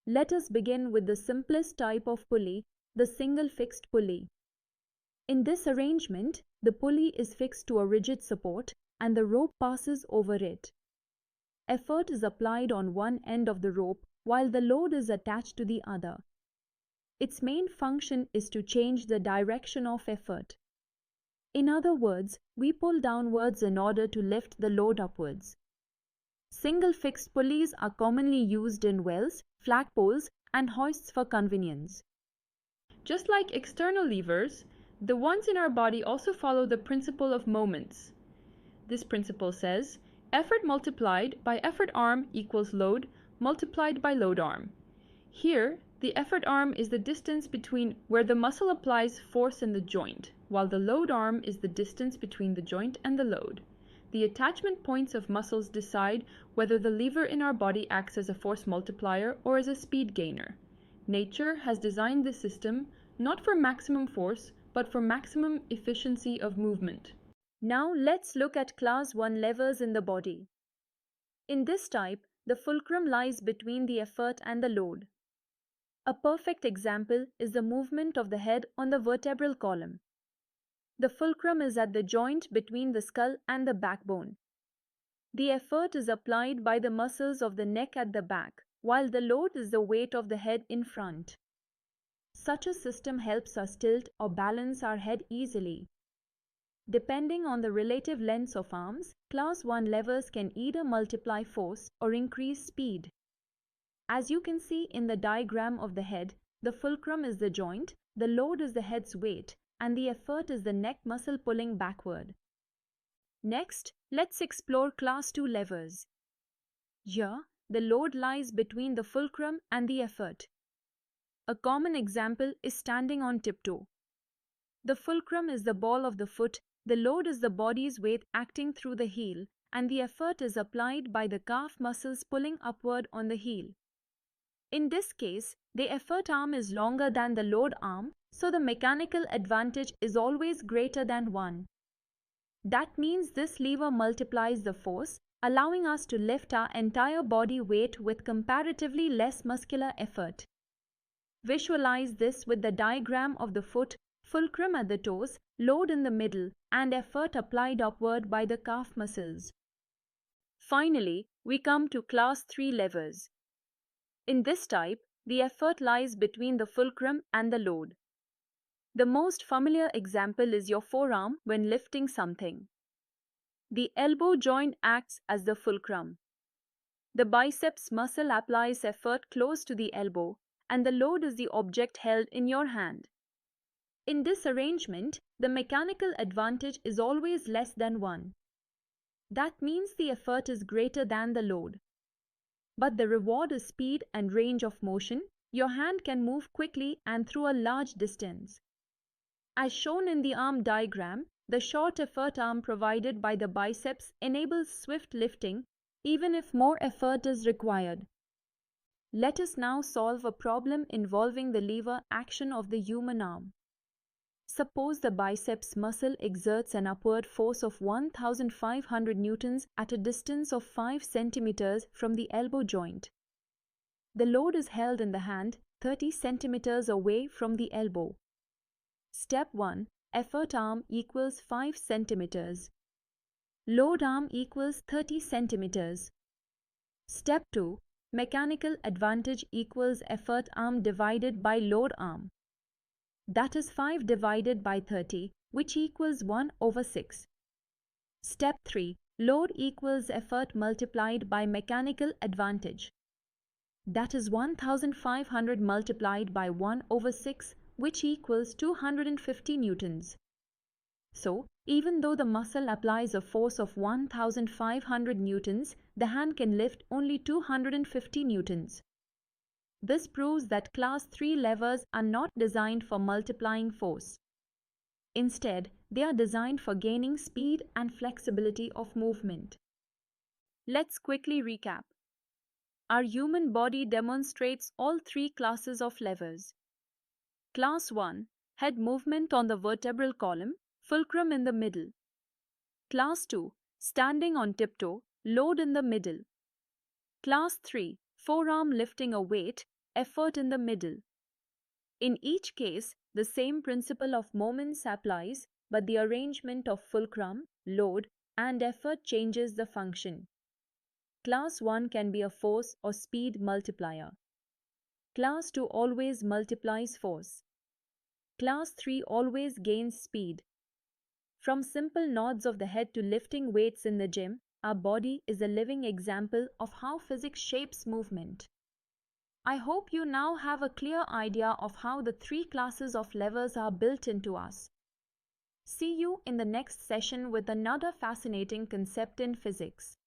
Let us begin with the simplest type of pulley, the single fixed pulley. In this arrangement, the pulley is fixed to a rigid support and the rope passes over it. Effort is applied on one end of the rope while the load is attached to the other. Its main function is to change the direction of effort. In other words, we pull downwards in order to lift the load upwards. Single fixed pulleys are commonly used in wells, flagpoles, and hoists for convenience. Just like external levers, the ones in our body also follow the principle of moments. This principle says, effort multiplied by effort arm equals load multiplied by load arm. Here, the effort arm is the distance between where the muscle applies force in the joint, while the load arm is the distance between the joint and the load. The attachment points of muscles decide whether the lever in our body acts as a force multiplier or as a speed gainer. Nature has designed this system not for maximum force, but for maximum efficiency of movement. Now let's look at Class 1 levers in the body. In this type, the fulcrum lies between the effort and the load. A perfect example is the movement of the head on the vertebral column. The fulcrum is at the joint between the skull and the backbone. The effort is applied by the muscles of the neck at the back, while the load is the weight of the head in front. Such a system helps us tilt or balance our head easily. Depending on the relative lengths of arms, Class 1 levers can either multiply force or increase speed. As you can see in the diagram of the head, the fulcrum is the joint, the load is the head's weight, and the effort is the neck muscle pulling backward. Next, let's explore Class 2 levers. Here, the load lies between the fulcrum and the effort. A common example is standing on tiptoe. The fulcrum is the ball of the foot, the load is the body's weight acting through the heel, and the effort is applied by the calf muscles pulling upward on the heel. In this case, the effort arm is longer than the load arm, so the mechanical advantage is always greater than 1. That means this lever multiplies the force, allowing us to lift our entire body weight with comparatively less muscular effort. Visualize this with the diagram of the foot, fulcrum at the toes, load in the middle, and effort applied upward by the calf muscles. Finally, we come to Class 3 levers. In this type, the effort lies between the fulcrum and the load. The most familiar example is your forearm when lifting something. The elbow joint acts as the fulcrum. The biceps muscle applies effort close to the elbow, and the load is the object held in your hand. In this arrangement, the mechanical advantage is always less than 1. That means the effort is greater than the load. But the reward is speed and range of motion. Your hand can move quickly and through a large distance. As shown in the arm diagram, the short effort arm provided by the biceps enables swift lifting even if more effort is required. Let us now solve a problem involving the lever action of the human arm. Suppose the biceps muscle exerts an upward force of 1,500 newtons at a distance of 5 centimeters from the elbow joint. The load is held in the hand 30 centimeters away from the elbow. Step 1. Effort arm equals 5 centimeters. Load arm equals 30 centimeters. Step 2. Mechanical advantage equals effort arm divided by load arm. That is 5 divided by 30, which equals 1/6. Step 3. Load equals effort multiplied by mechanical advantage. That is 1,500 multiplied by 1/6, which equals 250 newtons. So, even though the muscle applies a force of 1,500 newtons, the hand can lift only 250 newtons. This proves that Class 3 levers are not designed for multiplying force. Instead, they are designed for gaining speed and flexibility of movement. Let's quickly recap. Our human body demonstrates all 3 classes of levers. Class 1. Head movement on the vertebral column, fulcrum in the middle. Class 2. Standing on tiptoe, load in the middle. Class 3. Forearm lifting a weight, effort in the middle. In each case, the same principle of moments applies, but the arrangement of fulcrum, load, and effort changes the function. Class 1 can be a force or speed multiplier. Class 2 always multiplies force. Class 3 always gains speed. From simple nods of the head to lifting weights in the gym, our body is a living example of how physics shapes movement. I hope you now have a clear idea of how the three classes of levers are built into us. See you in the next session with another fascinating concept in physics.